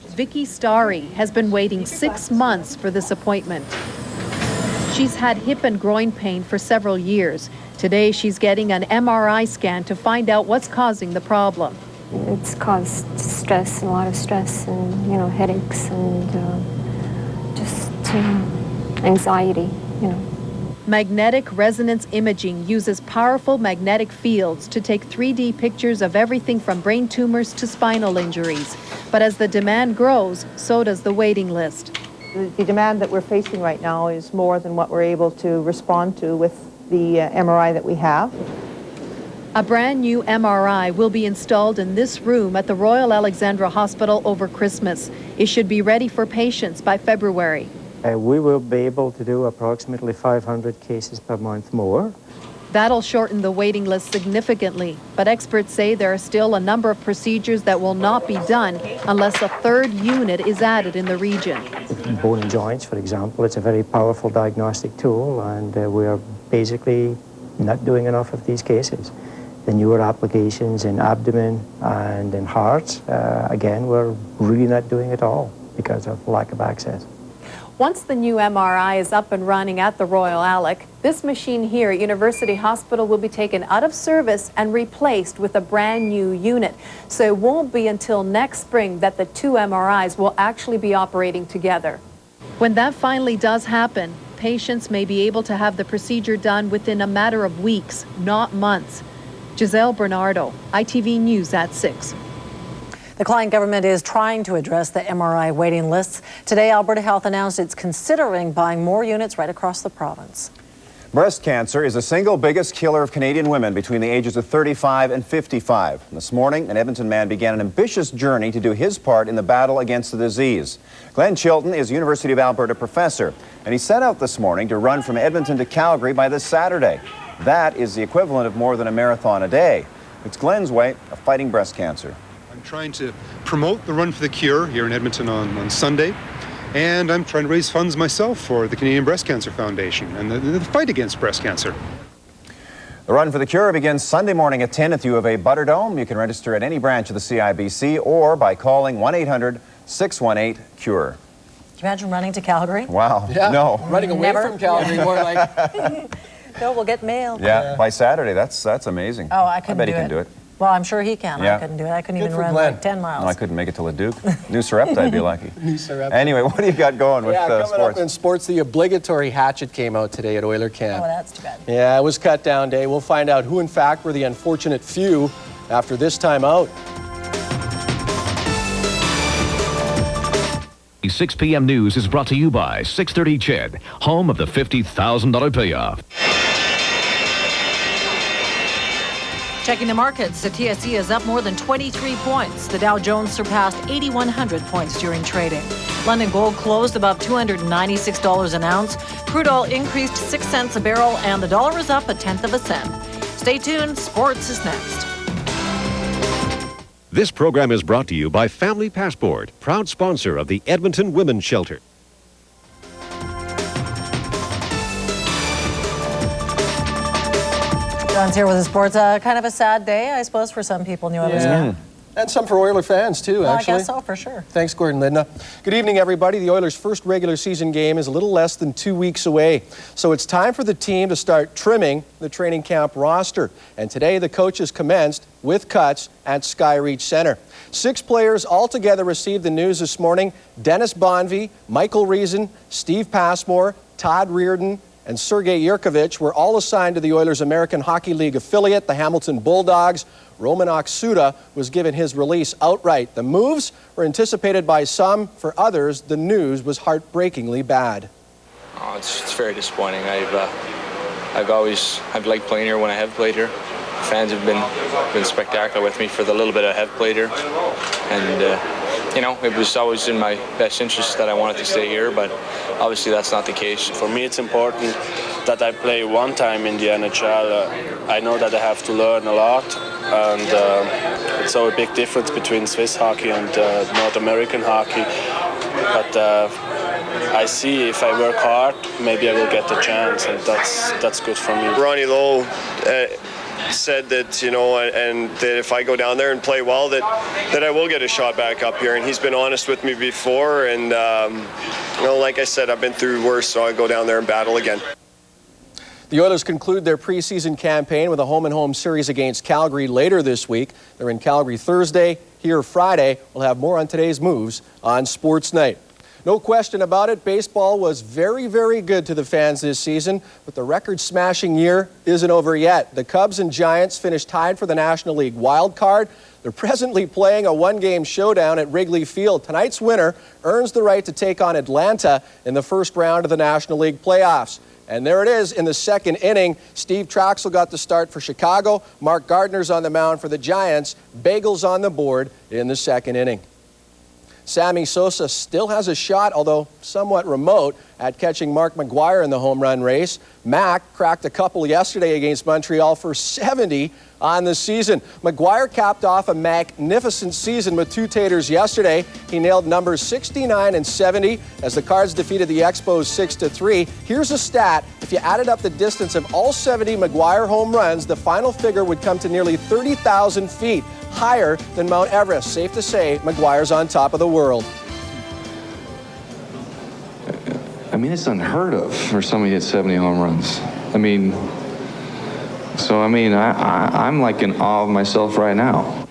Vicky Starry has been waiting 6 months for this appointment. She's had hip and groin pain for several years. Today, she's getting an MRI scan to find out what's causing the problem. It's caused stress, a lot of stress, and headaches, and just anxiety. Magnetic resonance imaging uses powerful magnetic fields to take 3D pictures of everything from brain tumors to spinal injuries. But as the demand grows, so does the waiting list. The demand that we're facing right now is more than what we're able to respond to with the MRI that we have. A brand new MRI will be installed in this room at the Royal Alexandra Hospital over Christmas. It should be ready for patients by February. We will be able to do approximately 500 cases per month more. That'll shorten the waiting list significantly, but experts say there are still a number of procedures that will not be done unless a third unit is added in the region. Bone and joints, for example, it's a very powerful diagnostic tool, and we are basically not doing enough of these cases. The newer applications in abdomen and in heart, again, we're really not doing it all because of lack of access. Once the new MRI is up and running at the Royal Alec, this machine here at University Hospital will be taken out of service and replaced with a brand new unit. So it won't be until next spring that the two MRIs will actually be operating together. When that finally does happen, patients may be able to have the procedure done within a matter of weeks, not months. Giselle Bernardo, ITV News at 6. The Klein government is trying to address the MRI waiting lists. Today, Alberta Health announced it's considering buying more units right across the province. Breast cancer is the single biggest killer of Canadian women between the ages of 35 and 55. This morning, an Edmonton man began an ambitious journey to do his part in the battle against the disease. Glenn Chilton is a University of Alberta professor, and he set out this morning to run from Edmonton to Calgary by this Saturday. That is the equivalent of more than a marathon a day. It's Glenn's way of fighting breast cancer. I'm trying to promote the Run for the Cure here in Edmonton on Sunday, and I'm trying to raise funds myself for the Canadian Breast Cancer Foundation and the fight against breast cancer. The Run for the Cure begins Sunday morning at 10 at the U of A Butterdome. You can register at any branch of the CIBC or by calling 1-800-618-CURE. Can you imagine running to Calgary? Wow. Yeah. No. Running away from Calgary, more like. No, we'll get mail. Yeah, by Saturday. That's amazing. Oh, I couldn't bet do he can it. do it. Well, I'm sure he can. Yeah. I couldn't do it. I couldn't Good even for run Glenn. like 10 miles. No, I couldn't make it to Leduc. New Sept, I'd be lucky. New Sept. Anyway, what do you got going with coming sports? up in sports, the obligatory hatchet came out today at Oiler Camp. Oh, that's too bad. Yeah, it was cut down day. We'll find out who, in fact, were the unfortunate few after this time out. 6 p.m. news is brought to you by 630 CHED, home of the $50,000 payoff. Checking the markets, the TSE is up more than 23 points. The Dow Jones surpassed 8,100 points during trading. London gold closed above $296 an ounce. Crude oil increased 6 cents a barrel, and the dollar is up 1/10 cent. Stay tuned. Sports is next. This program is brought to you by Family Passport, proud sponsor of the Edmonton Women's Shelter. John's here with the sports. Kind of a sad day, I suppose, for some people in the Oilers camp. And some for Oiler fans, too, actually. I guess so, for sure. Thanks, Gordon Lidna. Good evening, everybody. The Oilers' first regular season game is a little less than 2 weeks away. So it's time for the team to start trimming the training camp roster. And today, the coaches commenced with cuts at Skyreach Center. 6 players altogether received the news this morning. Dennis Bonvie, Michael Reason, Steve Passmore, Todd Reardon, and Sergei Yurkovich were all assigned to the Oilers' American Hockey League affiliate, the Hamilton Bulldogs. Roman Oksuda was given his release outright. The moves were anticipated by some. For others, the news was heartbreakingly bad. Oh, it's very disappointing. I've liked playing here when I have played here. Fans have been spectacular with me for the little bit I have played here, and you know, it was always in my best interest that I wanted to stay here, but obviously that's not the case. For me, it's important that I play one time in the NHL. I know that I have to learn a lot, and it's so a big difference between Swiss hockey and North American hockey. But I see if I work hard, maybe I will get the chance, and that's good for me. Ronnie Lowe said that, you know, and that if I go down there and play well, that I will get a shot back up here. And he's been honest with me before. And, you know, like I said, I've been through worse, so I'll go down there and battle again. The Oilers conclude their preseason campaign with a home-and-home series against Calgary later this week. They're in Calgary Thursday, here Friday. We'll have more on today's moves on Sports Night. No question about it, baseball was very, very good to the fans this season, but the record-smashing year isn't over yet. The Cubs and Giants finished tied for the National League wild card. They're presently playing a one-game showdown at Wrigley Field. Tonight's winner earns the right to take on Atlanta in the first round of the National League playoffs. And there it is in the second inning. Steve Troxel got the start for Chicago. Mark Gardner's on the mound for the Giants. Bagels on the board in the second inning. Sammy Sosa still has a shot, although somewhat remote, at catching Mark McGuire in the home run race. Mac cracked a couple yesterday against Montreal for 70 on the season. McGuire capped off a magnificent season with 2 taters yesterday. He nailed numbers 69 and 70 as the Cards defeated the Expos 6-3. Here's a stat. If you added up the distance of all 70 McGuire home runs, the final figure would come to nearly 30,000 feet, higher than Mount Everest. Safe to say, McGuire's on top of the world. I mean, it's unheard of for somebody to hit 70 home runs. I mean, I'm like in awe of myself right now.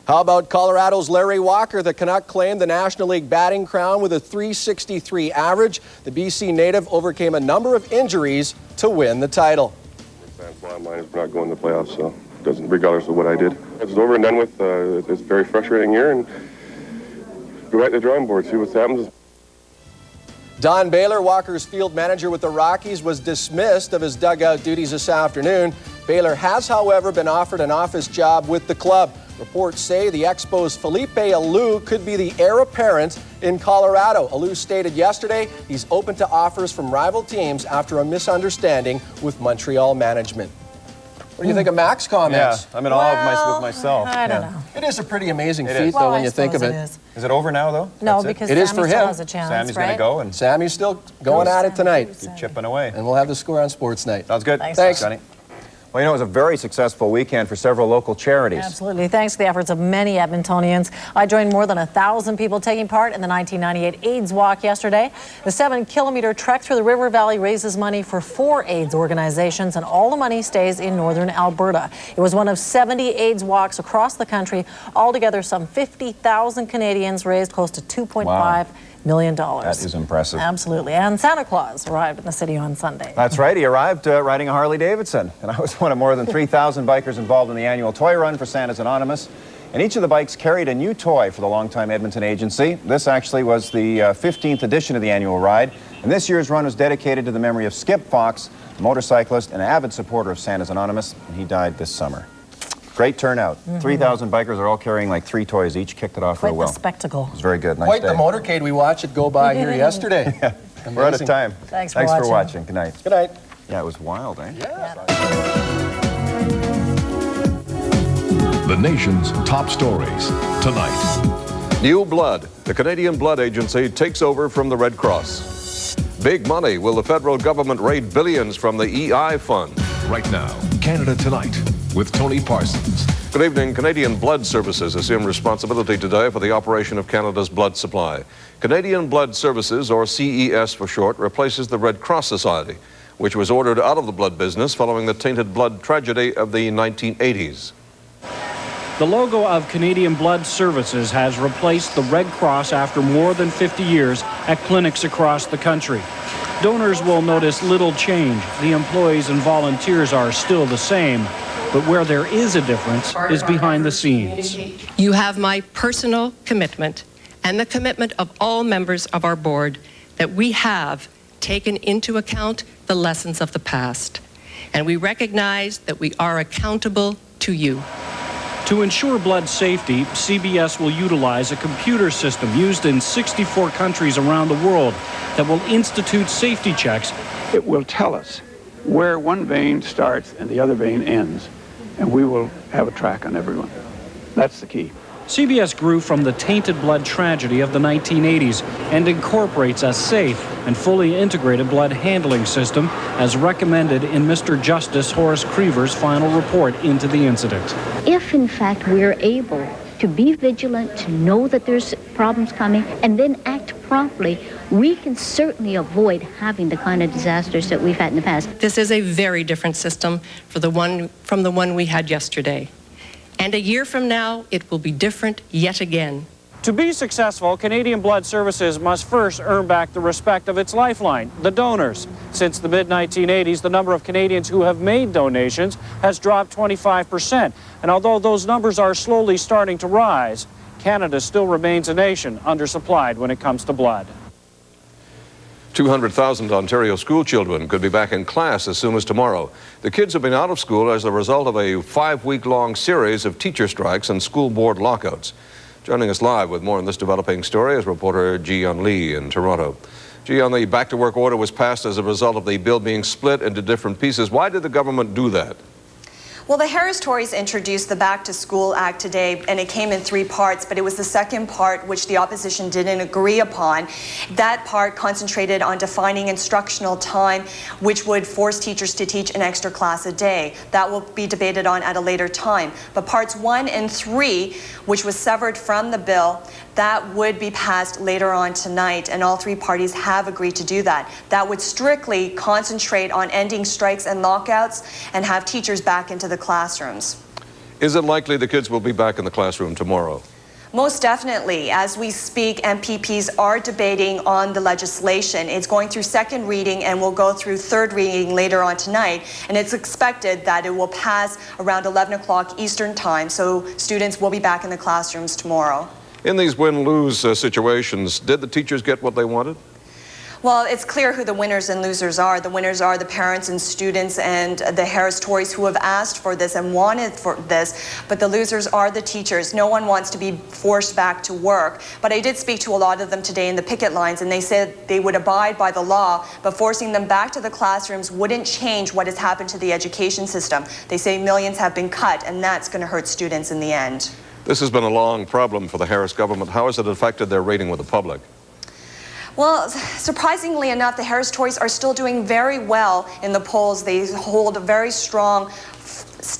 How about Colorado's Larry Walker? The Canuck claimed the National League batting crown with a .363 average. The BC native overcame a number of injuries to win the title. Bottom line is we're not going to the playoffs, so it doesn't, regardless of what I did. It's over and done with. It's a very frustrating year, and go back to the drawing board, see what happens. Don Baylor, Walker's field manager with the Rockies, was dismissed of his dugout duties this afternoon. Baylor has, however, been offered an office job with the club. Reports say the Expos' Felipe Alou could be the heir apparent in Colorado. Alou stated yesterday he's open to offers from rival teams after a misunderstanding with Montreal management. What do you think of Mac's comments? Yeah, I'm in awe with myself. I don't know. It is a pretty amazing feat, though, when you think of it. Is it over now, though? No, because it is Sammy for still him. has a chance, Sammy's right? going to go, and Sammy's still going at it tonight. Keep chipping away. And we'll have the score on Sports Night. Sounds good. Thanks. Johnny. Well, you know, it was a very successful weekend for several local charities. Absolutely. Thanks to the efforts of many Edmontonians. I joined more than 1,000 people taking part in the 1998 AIDS Walk yesterday. The 7-kilometer trek through the River Valley raises money for 4 AIDS organizations, and all the money stays in northern Alberta. It was one of 70 AIDS walks across the country. Altogether, some 50,000 Canadians raised close to $2.5 million. That is impressive. Absolutely. And Santa Claus arrived in the city on Sunday. That's right. He arrived riding a Harley Davidson. And I was one of more than 3,000 bikers involved in the annual toy run for Santa's Anonymous. And each of the bikes carried a new toy for the longtime Edmonton agency. This actually was the 15th edition of the annual ride. And this year's run was dedicated to the memory of Skip Fox, a motorcyclist and avid supporter of Santa's Anonymous. And he died this summer. Great turnout. 3,000 bikers are all carrying like 3 toys each. Kicked it off real well. Quite the spectacle. It was very good. Nice Quite day. the motorcade we watched it go by here yesterday. Yeah. We're out of time. Thanks for watching. Good night. Good night. Yeah, it was wild, eh? The nation's top stories tonight. New blood. The Canadian Blood Agency takes over from the Red Cross. Big money. Will the federal government raid billions from the EI fund? Right now, Canada Tonight with Tony Parsons. Good evening. Canadian Blood Services assume responsibility today for the operation of Canada's blood supply. Canadian Blood Services, or CES for short, replaces the Red Cross Society, which was ordered out of the blood business following the tainted blood tragedy of the 1980s. The logo of Canadian Blood Services has replaced the Red Cross after more than 50 years at clinics across the country. Donors will notice little change. The employees and volunteers are still the same, but where there is a difference is behind the scenes. You have my personal commitment and the commitment of all members of our board that we have taken into account the lessons of the past, and we recognize that we are accountable to you. To ensure blood safety, CBS will utilize a computer system used in 64 countries around the world that will institute safety checks. It will tell us where one vein starts and the other vein ends, and we will have a track on everyone. That's the key. CBS grew from the tainted blood tragedy of the 1980s and incorporates a safe and fully integrated blood handling system as recommended in Mr. Justice Horace Creever's final report into the incident. If, in fact, we're able to be vigilant, to know that there's problems coming, and then act promptly, we can certainly avoid having the kind of disasters that we've had in the past. This is a very different system from the one we had yesterday. And a year from now, it will be different yet again. To be successful, Canadian Blood Services must first earn back the respect of its lifeline, the donors. Since the mid-1980s, the number of Canadians who have made donations has dropped 25%. And although those numbers are slowly starting to rise, Canada still remains a nation undersupplied when it comes to blood. 200,000 Ontario school children could be back in class as soon as tomorrow. The kids have been out of school as a result of a 5-week-long series of teacher strikes and school board lockouts. Joining us live with more on this developing story is reporter Ji-Yeon Lee in Toronto. Ji-Yeon, the back-to-work order was passed as a result of the bill being split into different pieces. Why did the government do that? Well, the Harris Tories introduced the Back to School Act today, and it came in 3 parts, but it was the second part which the opposition didn't agree upon. That part concentrated on defining instructional time, which would force teachers to teach an extra class a day. That will be debated on at a later time. But parts 1 and 3, which was severed from the bill, that would be passed later on tonight, and all 3 parties have agreed to do that. That would strictly concentrate on ending strikes and lockouts and have teachers back into the classrooms. Is it likely the kids will be back in the classroom tomorrow? Most definitely. As we speak, MPPs are debating on the legislation. It's going through 2nd reading and will go through 3rd reading later on tonight. And it's expected that it will pass around 11 o'clock Eastern time, so students will be back in the classrooms tomorrow. In these win-lose situations, did the teachers get what they wanted? Well, it's clear who the winners and losers are. The winners are the parents and students and the Harris Tories who have asked for this and wanted for this, but the losers are the teachers. No one wants to be forced back to work. But I did speak to a lot of them today in the picket lines, and they said they would abide by the law, but forcing them back to the classrooms wouldn't change what has happened to the education system. They say millions have been cut, and that's going to hurt students in the end. This has been a long problem for the Harris government. How has it affected their rating with the public? Well, surprisingly enough, the Harris Tories are still doing very well in the polls. They hold a very strong,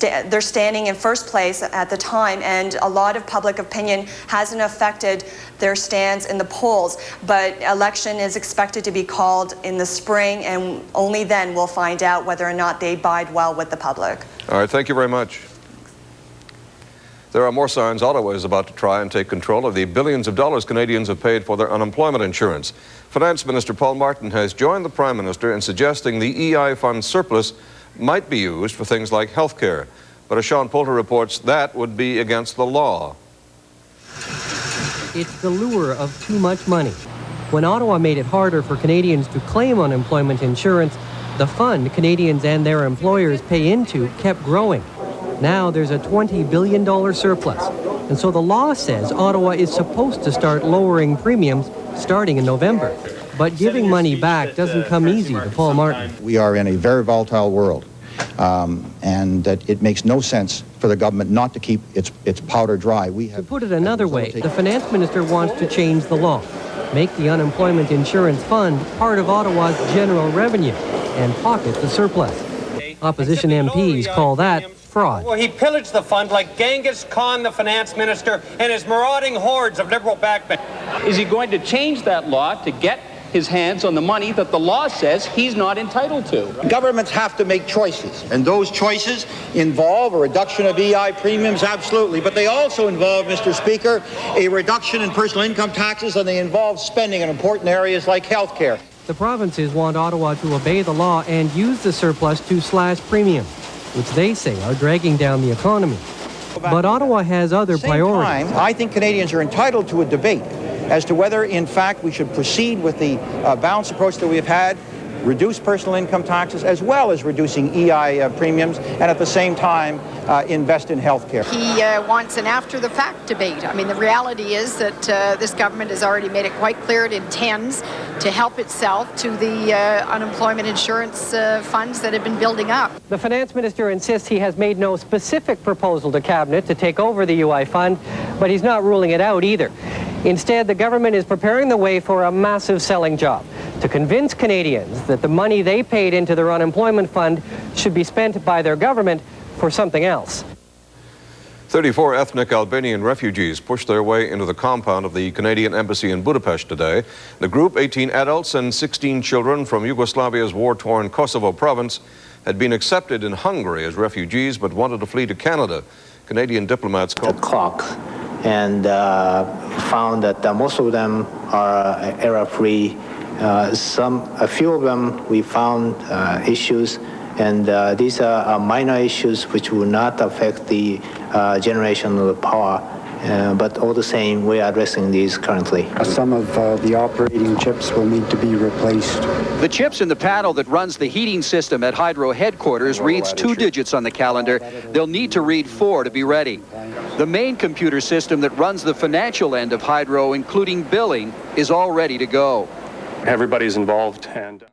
they're standing in first place at the time, and a lot of public opinion hasn't affected their stands in the polls. But election is expected to be called in the spring, and only then we'll find out whether or not they bide well with the public. All right, thank you very much. There are more signs Ottawa is about to try and take control of the billions of dollars Canadians have paid for their unemployment insurance. Finance Minister Paul Martin has joined the Prime Minister in suggesting the EI fund surplus might be used for things like health care. But as Sean Poulter reports, that would be against the law. It's the lure of too much money. When Ottawa made it harder for Canadians to claim unemployment insurance, the fund Canadians and their employers pay into kept growing. Now there's a $20 billion surplus. And so the law says Ottawa is supposed to start lowering premiums starting in November. But giving money back doesn't come easy to Paul Martin. We are in a very volatile world, and that it makes no sense for the government not to keep its powder dry. To put it another way, the finance minister wants to change the law, make the unemployment insurance fund part of Ottawa's general revenue, and pocket the surplus. Opposition MPs call that fraud. Well, he pillaged the fund like Genghis Khan, the finance minister, and his marauding hordes of liberal backmen. Is he going to change that law to get his hands on the money that the law says he's not entitled to? Governments have to make choices, and those choices involve a reduction of EI premiums, absolutely, but they also involve, Mr. Speaker, a reduction in personal income taxes, and they involve spending in important areas like health care. The provinces want Ottawa to obey the law and use the surplus to slash premiums, which they say are dragging down the economy. But Ottawa has other priorities. I think Canadians are entitled to a debate as to whether, in fact, we should proceed with the balanced approach that we have had, reduce personal income taxes, as well as reducing EI premiums, and at the same time invest in health care. He wants an after-the-fact debate. I mean, the reality is that this government has already made it quite clear it intends to help itself to the unemployment insurance funds that have been building up. The finance minister insists he has made no specific proposal to Cabinet to take over the UI fund, but he's not ruling it out either. Instead, the government is preparing the way for a massive selling job to convince Canadians that the money they paid into their unemployment fund should be spent by their government for something else. 34 ethnic Albanian refugees pushed their way into the compound of the Canadian Embassy in Budapest today. The group, 18 adults and 16 children from Yugoslavia's war-torn Kosovo province, had been accepted in Hungary as refugees but wanted to flee to Canada. Canadian diplomats called and found that most of them are error-free. A few of them we found issues, and these are minor issues which will not affect the generation of the power. But all the same, we are addressing these currently. Some of the operating chips will need to be replaced. The chips in the panel that runs the heating system at Hydro headquarters reads 2 digits on the calendar. They'll need to read 4 to be ready. The main computer system that runs the financial end of Hydro, including billing, is all ready to go. Everybody's involved, and